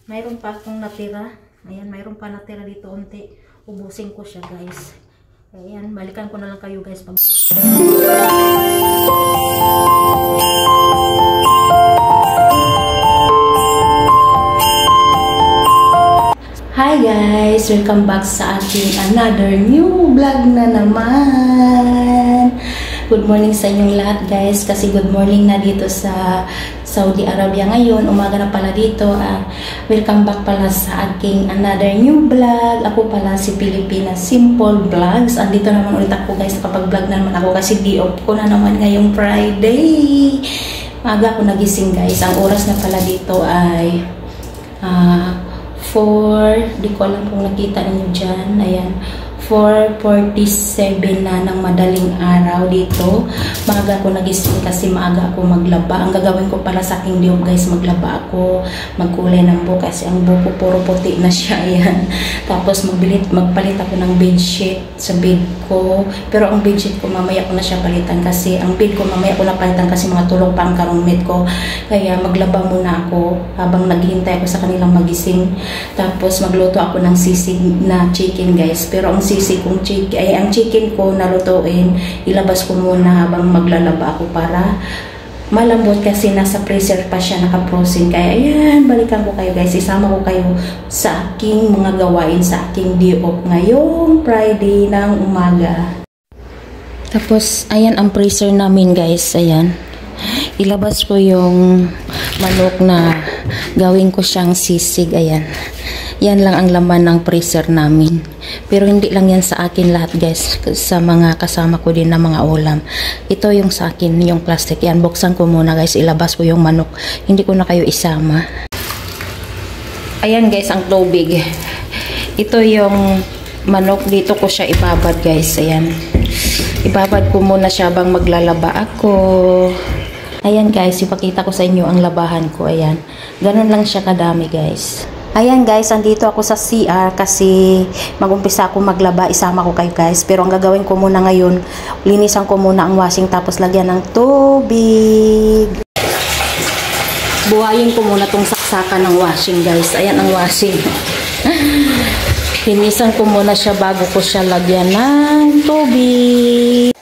mayroon pa akong natira. Ayan, mayroon pa natira dito unti. Ubusin ko siya, guys. Ayan, balikan ko na lang kayo, guys. Hi guys! Welcome back sa ating another new vlog na naman. Good morning sa inyong lahat, guys. Kasi good morning na dito sa Saudi Arabia ngayon. Umaga na pala dito. Welcome back pala sa aking another new vlog. Ako pala si Pilipinas Simple Vlogs. Andito naman ulit ako, guys. Nakapag-vlog naman ako kasi di-off ko na naman ngayong Friday. Maaga ako nagising, guys. Ang oras na pala dito ay 4, di ko alam kung nakita ninyo dyan, ayan, 4:47 na ng madaling araw dito. Maaga ako nagising kasi maaga ako maglaba. Ang gagawin ko para sa aking diop, guys, maglaba ako, magkulay ng buhok kasi ang buhok ko puro puti na siya, ayan. Tapos magpalit ako ng bedsheet sa bed ko. Pero ang bedsheet ko mamaya ko na siya palitan kasi ang bed ko mamaya ko na palitan kasi mga tulog pa ang karungmit ko. Kaya maglaba muna ako habang naghihintay ako sa kanilang magising. Tapos magluto ako ng sisig na chicken, guys. Pero ang sisig kong chicken, ay ang chicken ko nalutuin, ilabas ko muna habang maglalaba ako para malambot kasi nasa freezer pa siya naka-frozen. Kaya ayan, balikan ko kayo, guys. Isama ko kayo sa aking mga gawain sa aking day off ngayong Friday ng umaga. Tapos ayan ang freezer namin, guys. Ayan, ilabas ko yung manok na gawin ko siyang sisig. Ayan, yan lang ang laman ng freezer namin. Pero hindi lang yan sa akin lahat, guys. Sa mga kasama ko din na mga ulam. Ito yung sa akin, yung plastic. Yan, buksan ko muna, guys. Ilabas ko yung manok. Hindi ko na kayo isama. Ayan, guys, ang tubig. Ito yung manok. Dito ko siya ibabad, guys. Ayan. Ibabad ko muna siya bang maglalaba ako. Ayan, guys. Ipakita ko sa inyo ang labahan ko. Ayan. Ganun lang siya kadami, guys. Ayan, guys, andito ako sa CR kasi mag-umpisa ako maglaba, isama ko kayo, guys. Pero ang gagawin ko muna ngayon, linisan ko muna ang washing tapos lagyan ng tubig. Buhayin ko muna tong saksakan ng washing, guys. Ayan ang washing. Linisan ko muna siya bago ko siya lagyan ng tubig.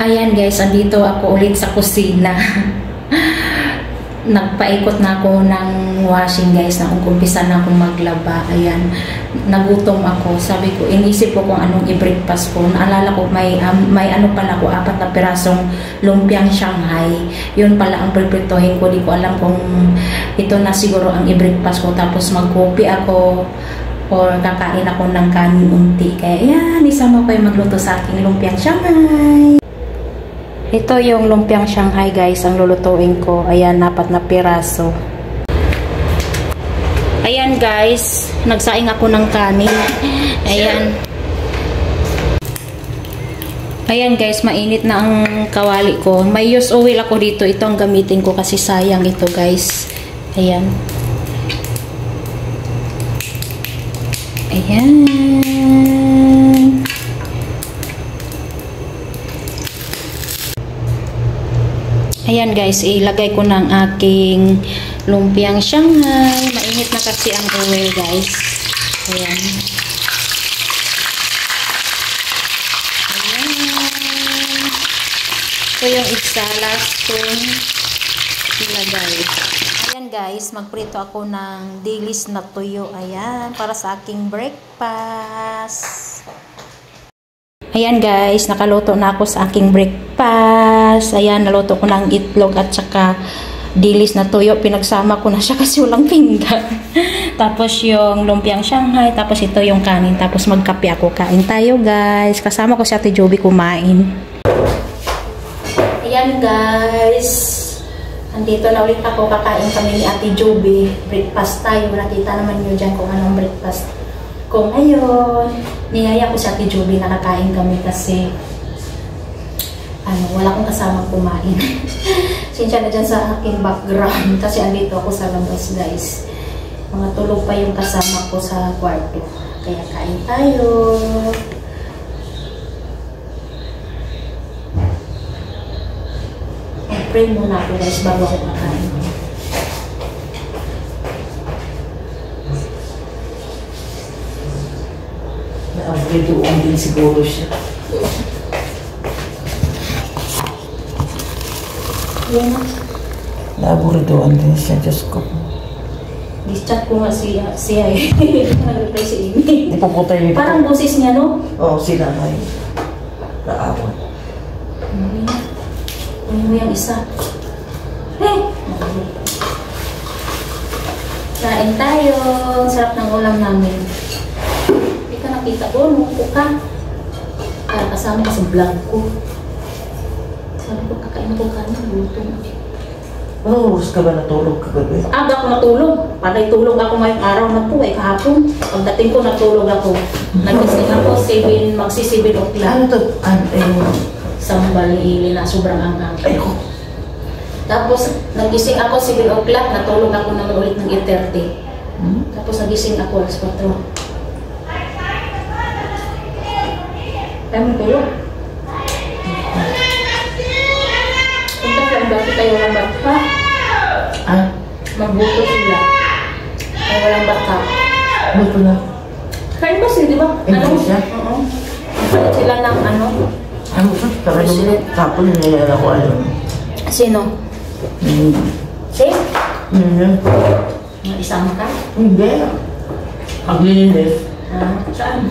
Ayan, guys, andito ako ulit sa kusina. Nagpaikot na ako ng washing, guys, na umpisa na akong maglaba. Ayan, nagutom ako. Sabi ko, inisip ko kung anong i-breakfast ko. Naalala ko, may ano pala ko, 4 na pirasong lumpiang Shanghai. Yun pala ang prepritohin ko. Di ko alam kung ito na siguro ang i-breakfast ko. Tapos mag-coffee ako or kakain ako ng kanin unti. Kaya ayan, isama ko yung magluto sa aking lumpiang Shanghai. Ito yung lumpiang Shanghai, guys, ang lulutuin ko. Ayan, 4 na piraso. Ayan, guys, nagsaing ako ng kanin. Ayan. Ayan, guys, mainit na ang kawali ko. May use oil ako dito. Ito ang gamitin ko kasi sayang ito, guys. Ayan. Ayan. Ayan, guys, ilagay ko ng aking lumpiang Shanghai. Mainit na kasi ang oil, guys. Ayan. Ayan. yung isa, last kong ilagay. Ayan guys, magprito ako ng dilis na tuyo. Ayan, para sa aking breakfast. Ayan guys, nakaluto na ako sa aking breakfast. Ayan, naluto ko ng itlog at saka dilis na tuyo. Pinagsama ko na siya kasi walang pinggan. Tapos yung lumpiang Shanghai. Tapos ito yung kanin. Tapos magkape ako. Kain tayo guys. Kasama ko si Ate Joby kumain. Ayan guys. Andito na ulit ako. Kakain kami ni Ate Joby. Breakfast tayo. Nakita naman nyo dyan kung anong breakfast ko ngayon. Niyaya ko si Ate Joby. Nakakain kami kasi wala akong kasama kumain. Sinsya na dyan sa aking background kasi andito ako sa labas guys. Mga tulog pa yung kasama ko sa kwarto. Kaya kain tayo. Mag-pray muna ako guys bago ako makain. Na-upgrade din siguro siya. Yan na. Naburidoan din siya, Diyos ko. Dis-chat ko nga siya eh. Nag-reply si Amy. Di pa po tayo. Parang boses niya, no? Oo, sila nga yun. Naawan. Ano mo yung isa? Hey! Kain tayo. Sarap ng ulam namin. Hindi ka nakita ko, nuko ka. Kaya kasama ka sa vlog ko. Sabi ko, kakain ko kanin, luto na. Ano oras ka ba natulog kagabi? Aga ako natulog. Patay tulog ako ngayong araw na po, kahapon. Pagdating ko, natulog ako. Nagising ako, magsi-7 o'clock. Ano to? Sambal ni Ili na sobrang anghang. Ayoko. Tapos, nagising ako 7 o'clock, natulog ako naman ulit ng 8:30. Tapos, nagising ako alas 4. Kaya mo tulog? Punta ka, bakit tayo walang bata? Magbuto sila. Ay, walang bata. Buto na. Kain ba sila, di ba? Hindi siya? Oo. Kain sila ng Ano sa? Talagang kapon nila ako alam. Sino? Si? Isama ka? Hindi. Paglinis. Saan?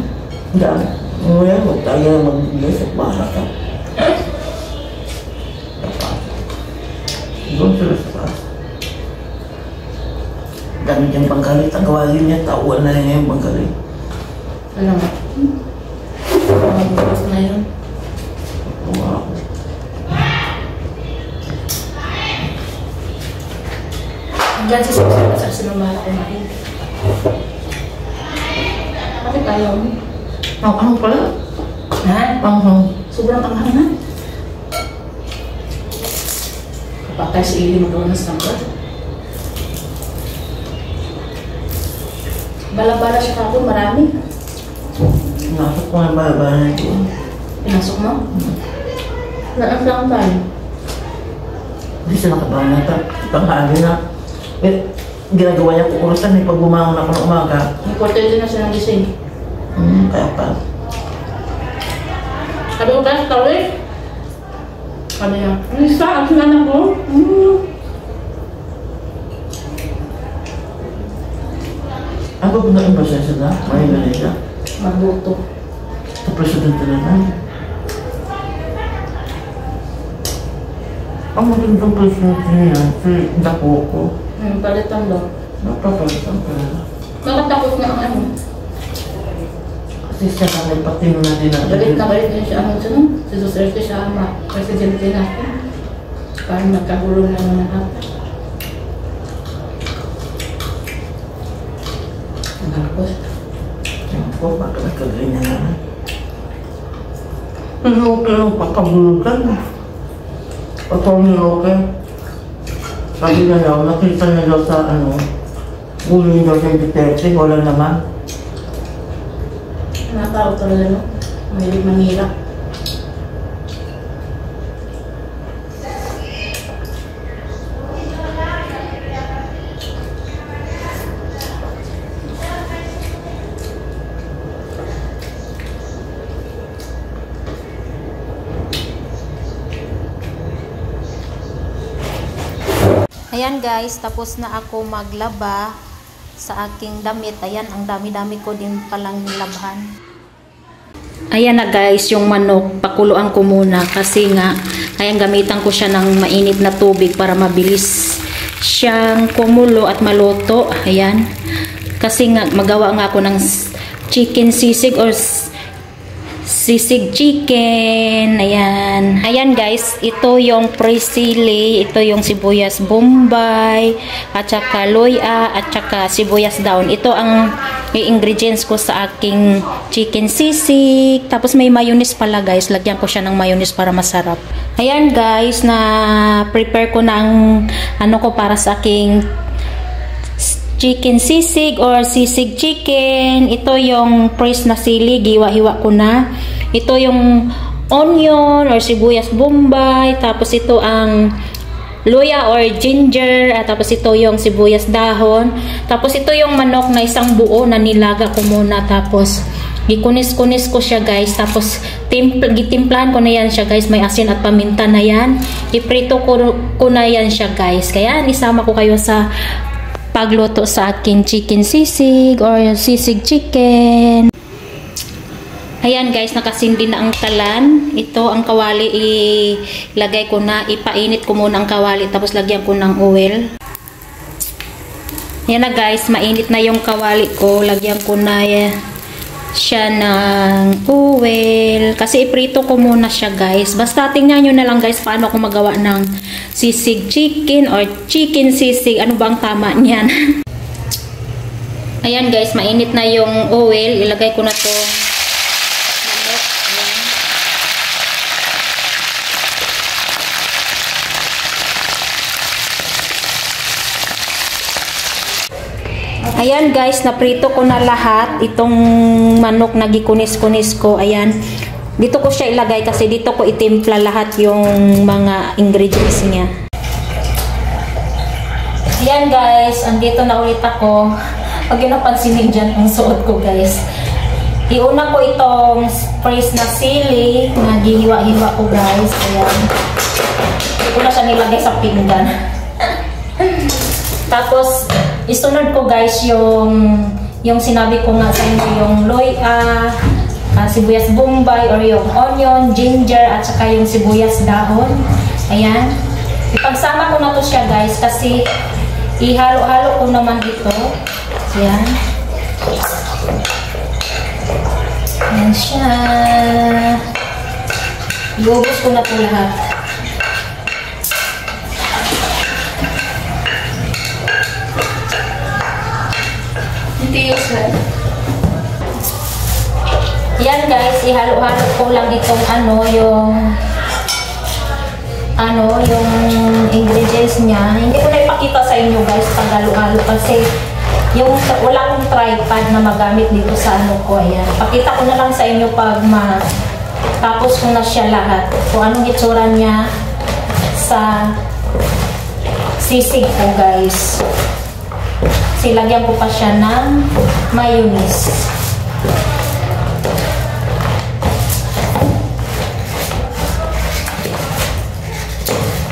Diyan. Ngayon, huwag tayo mag-linis at bahala ka. Doon sila sa taas. Dami diyang banggalit. Ang gawagin niya, tauan na niya yung banggalit. Alam mo? Magbukas na yun. Wow. Hanggang si Susan sa sinumala ko na rin. Bakit ayaw mo? Ano pala? Ha? Sobrang panghang na. Kapatay si Ili magawa ng sangkat. Bala-bala siya ako, marami. Nakasok ko ng baba na ito. Pinasok mo? Naasang tayo. Hindi siya nakatawa na ito. Tanghali na. Ginagawa niya kukurusan pag bumangon ako ng umaga. May kwarteto na siya ng gising. Kaya pa. Sabi ko tayo, tawid. Sabi niya, Lisa, ang sinanak ko. Ang ganda yung proseso na. May ganun siya. Magbuto. Sa presidente na na. Ang magandang presidente niya, si Dakoko. Palitan daw. Napapalitan ka na. Nakatakot na ang ano. Kasi siya na may patino na din natin. Galit na galit din siya ang siya, no? Si Duterte siya ang presidente natin. Parang nagkagulong na naman natin. Tapos, Ako, bakit nagkaganyan naman? Niloke lang papagulutan. Patong niloke. Sabi na daw, nakita niya daw sa ulo daw sa Duterte, wala naman. nakakao talaga, no? Mahilig manghirap. Ayan guys, tapos na ako maglaba sa aking damit. Ayan, ang dami-dami ko din palang nilabhan. Ayan na guys, yung manok, pakuluan ko muna kasi nga, ayan, gamitan ko siya ng mainit na tubig para mabilis siyang kumulo at maluto. Ayan, kasi nga, magawa nga ako ng chicken sisig or sisig chicken. Ayan. Ayan guys, ito yung presili, ito yung sibuyas bombay, at saka loya, at saka sibuyas daon. Ito ang ingredients ko sa aking chicken sisig. Tapos may mayonnaise pala guys. Lagyan ko siya ng mayonnaise para masarap. Ayan guys, na prepare ko ng ano ko para sa aking chicken sisig or sisig chicken. Ito yung fresh na sili, hiwa-hiwa ko na. Ito yung onion or sibuyas bombay. Tapos ito ang luya or ginger. At tapos ito yung sibuyas dahon. Tapos ito yung manok na isang buo na nilaga ko muna. Tapos gikunis-kunis ko siya guys. Tapos gitimplahan ko na yan siya guys. May asin at paminta na yan. Iprito ko na yan siya guys. Kaya isama ko kayo sa pagluto sa aking chicken sisig or sisig chicken. Ayan guys, nakasindi na ang kalan. Ito ang kawali, ilagay ko na, ipainit ko muna ang kawali tapos lagyan ko ng oil. Ayan na guys, mainit na yung kawali ko. Lagyan ko na siya ng oil kasi iprito ko muna siya guys. Basta tingnan nyo na lang guys paano ako magawa ng sisig chicken or chicken sisig, ano bang tama niyan. Ayan guys, mainit na yung oil. Ilagay ko na to manok. Ayan guys, naprito ko na lahat itong manok na gikunis-kunis ko. Ayan, dito ko siya ilagay kasi dito ko itimpla lahat yung mga ingredients niya. Ayan guys, andito na ulit ako. Pag yun napansinin dyan ang suot ko guys. Iuna ko itong fresh na sili na gihiwa-hiwa ko guys. Ayan, hindi ko na siya nilagay sa pinggan. Tapos isunod ko guys yung sinabi ko nga sa inyo, yung loya, sibuyas bombay or yung onion, ginger, at saka yung sibuyas dahon. Ayan, ipagsama ko na to siya guys kasi ihalo-halo ko naman ito. Ayan, ayan siya, iubos ko na to lahat. Yan guys, ihalo-halo ko lang itong yung ingredients niya. Hindi ko na ipakita sa inyo guys pag halo-halo kasi yung wala akong tripod na magamit dito sa ano ko. Ayan, pakita ko na lang sa inyo pag tapos ko na siya lahat kung anong itsura niya sa sisig ko guys. Lagyan ko pa siya ng mayonnaise.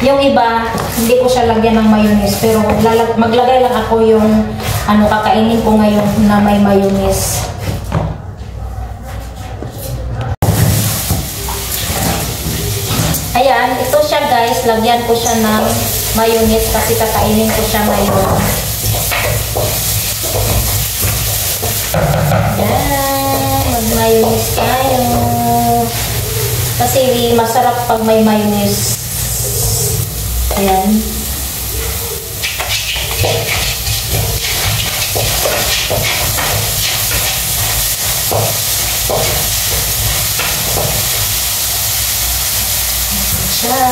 Yung iba, hindi ko siya lagyan ng mayonnaise, pero maglagay lang ako yung kakainin ko ngayon na may mayonnaise. Ayan, ito siya guys, lagyan ko siya ng mayonnaise kasi kakainin ko siya ngayon. Ayan, mag-mayonnaise tayo. Kasi masarap pag may mayonnaise. Ayan. Siya.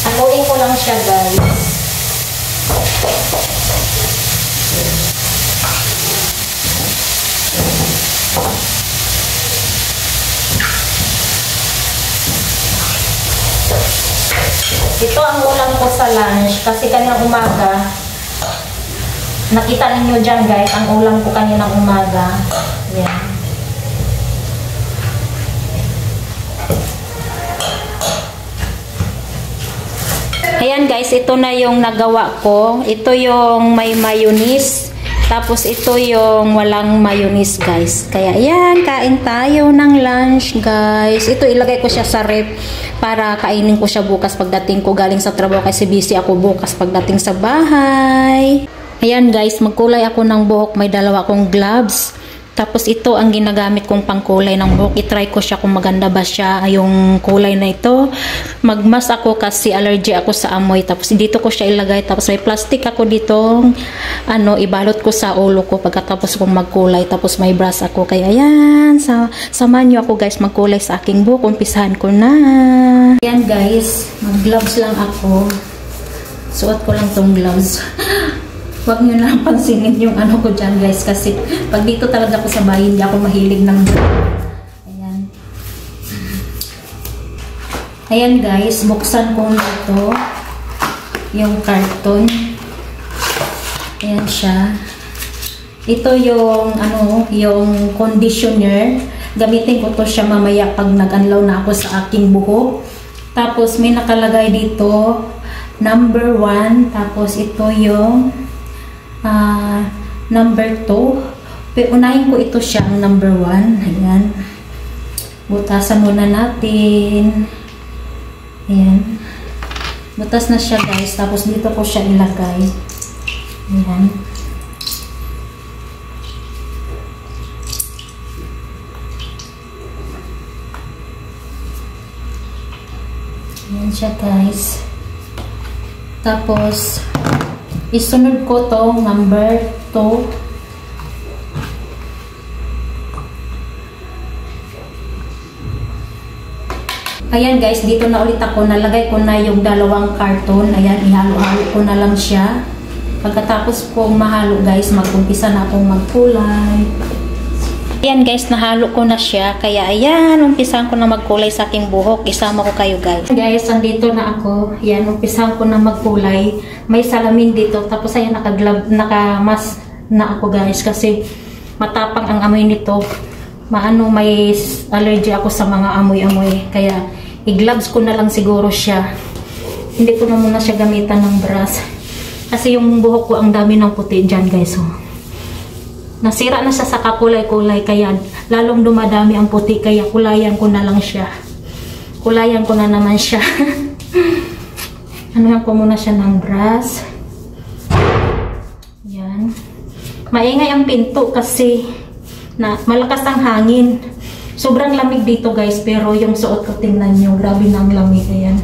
Haluin ko lang siya guys. Ito ang ulam ko sa lunch kasi kaninang umaga, nakita ninyo dyan guys, ang ulam ko kaninang umaga. Yan. Ayan guys, ito na yung nagawa ko. Ito yung may mayonnaise. Tapos ito yung walang mayonnaise guys. Kaya ayan, kain tayo ng lunch guys. Ito ilagay ko siya sa ref para kainin ko siya bukas pagdating ko galing sa trabaho kasi busy ako bukas pagdating sa bahay. Ayan guys, magkulay ako ng buhok. May dalawa akong gloves. Tapos ito ang ginagamit kong pangkulay ng buhok. I-try ko siya kung maganda ba siya yung kulay na ito. Magmas ako kasi allergy ako sa amoy. Tapos dito ko siya ilagay. Tapos may plastic ako dito. Ibalot ko sa ulo ko pagkatapos kong magkulay. Tapos may brush ako. Kaya ayan, samahan nyo ako guys magkulay sa aking buhok. Umpisahan ko na. Ayan guys, mag-gloves lang ako. Suot ko lang tong gloves. Huwag nyo na pansinin yung ano ko dyan guys kasi pag dito talaga ako sa bahay hindi ako mahilig ng ayan. Ayan guys, buksan ko na ito yung carton. Ayan siya. Ito yung yung conditioner. Gamitin ko to siya mamaya pag nag-anlaw na ako sa aking buhok. Tapos may nakalagay dito number 1. Tapos ito yung number 2. Unahin ko ito siyang number 1. Ayan. Butasan muna natin. Ayan. Butas na siya guys. Tapos dito ko siya ilagay. Ayan. Ayan siya guys. Tapos isunod ko to number 2. Ayan guys, dito na ulit ako. Nalagay ko na yung dalawang karton. Ayan, ihalo-halo ko na lang siya. Pagkatapos kong mahalo guys, mag-umpisa na akong magkulay. Ayan guys, nahalo ko na siya. Kaya ayan, umpisahan ko na magkulay sa aking buhok. Isama ko kayo guys. Guys, andito na ako. Ayan, umpisahan ko na magkulay. May salamin dito. Tapos ayan, nakamas na ako guys. Kasi matapang ang amoy nito. May allergy ako sa mga amoy-amoy. Kaya i-gloves ko na lang siguro siya. Hindi ko na muna siya gamitan ng brush. Kasi yung buhok ko ang dami ng puti dyan guys. Nasira na siya sa kakulay-kulay kaya lalong dumadami ang puti kaya kulayan ko na lang siya. Kulayan ko na naman siya. Anuhan ko muna siya ng brush. Yan. Maingay ang pinto kasi malakas ang hangin. Sobrang lamig dito guys pero yung suot ko tingnan nyo. Grabe na ang lamig. Ayan.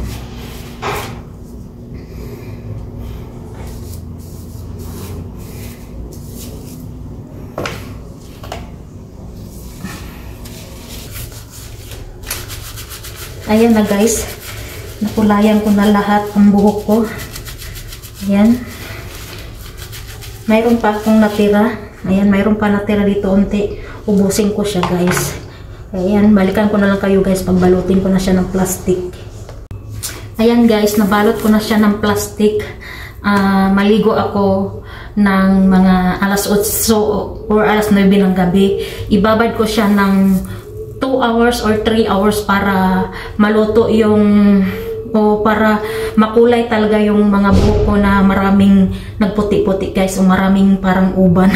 Ayan na guys, nakulayan ko na lahat ang buhok ko. Ayan. Mayroon pa akong natira. Ayan, mayroon pa natira dito unti. Ubusin ko siya guys. Ayan, balikan ko na lang kayo guys. Pagbalutin ko na siya ng plastic. Ayan guys, nabalot ko na siya ng plastic. Maligo ako ng mga alas 8 or alas 9 ng gabi. Ibabad ko siya ng 2 hours or 3 hours para maluto para makulay talaga yung mga buhok ko na maraming nagputi-puti guys o maraming parang uban.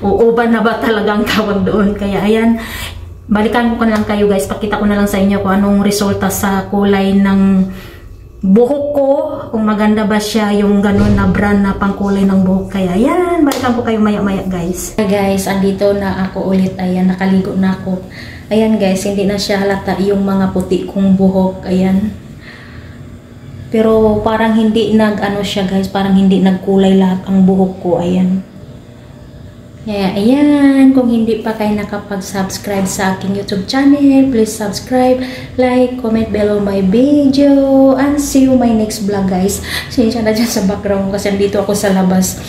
O uban na ba talagang tawag doon. Kaya ayan, balikan ko na lang kayo guys. Pakita ko na lang sa inyo kung anong resulta sa kulay ng buhok ko. Kung maganda ba siya yung ganun na brand na pangkulay ng buhok. Kaya ayan, balikan ko kayo maya-maya guys. Hey guys, andito na ako ulit. Ayan, nakaligo na ako. Ayan guys, hindi na siya halata yung mga puti kong buhok. Ayan. Pero parang hindi siya guys, parang hindi nagkulay lahat ang buhok ko. Ayan. Kaya ayan, kung hindi pa kayo nakapag-subscribe sa aking YouTube channel, please subscribe, like, comment below my video, and see you my next vlog guys. Sinsya na dyan sa background kasi dito ako sa labas.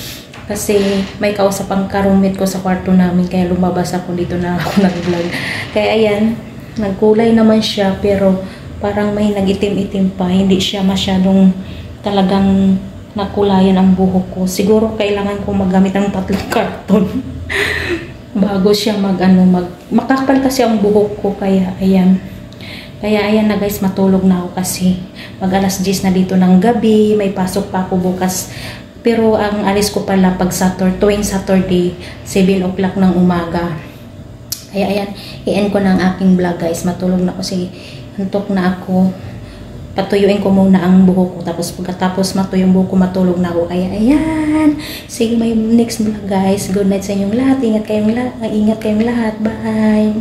Kasi may kausap ang ka-roommate ko sa kwarto namin. Kaya lumabas ako dito na ako nag-vlog. Kaya ayan, nagkulay naman siya. Pero parang may nag-itim-itim pa. Hindi siya masyadong talagang nakulayan ang buhok ko. Siguro kailangan ko maggamit ng 3 karton. Bago siya makapal kasi ang buhok ko. Kaya ayan. Kaya ayan na guys, matulog na ako kasi mag alas 10 na dito ng gabi, may pasok pa ako bukas. Pero ang alis ko pala pag tuwing Saturday, 7 o'clock ng umaga. Kaya ayan, i-end ko na ang aking vlog guys. Matulog na kasi antok na ako. Patuyuin ko muna ang buhok ko. Tapos pagkatapos matuyo yung buhok ko, matulog na ako. Kaya ayan, see you my next vlog guys. Good night sa inyong lahat. Ingat kayong lahat. Bye.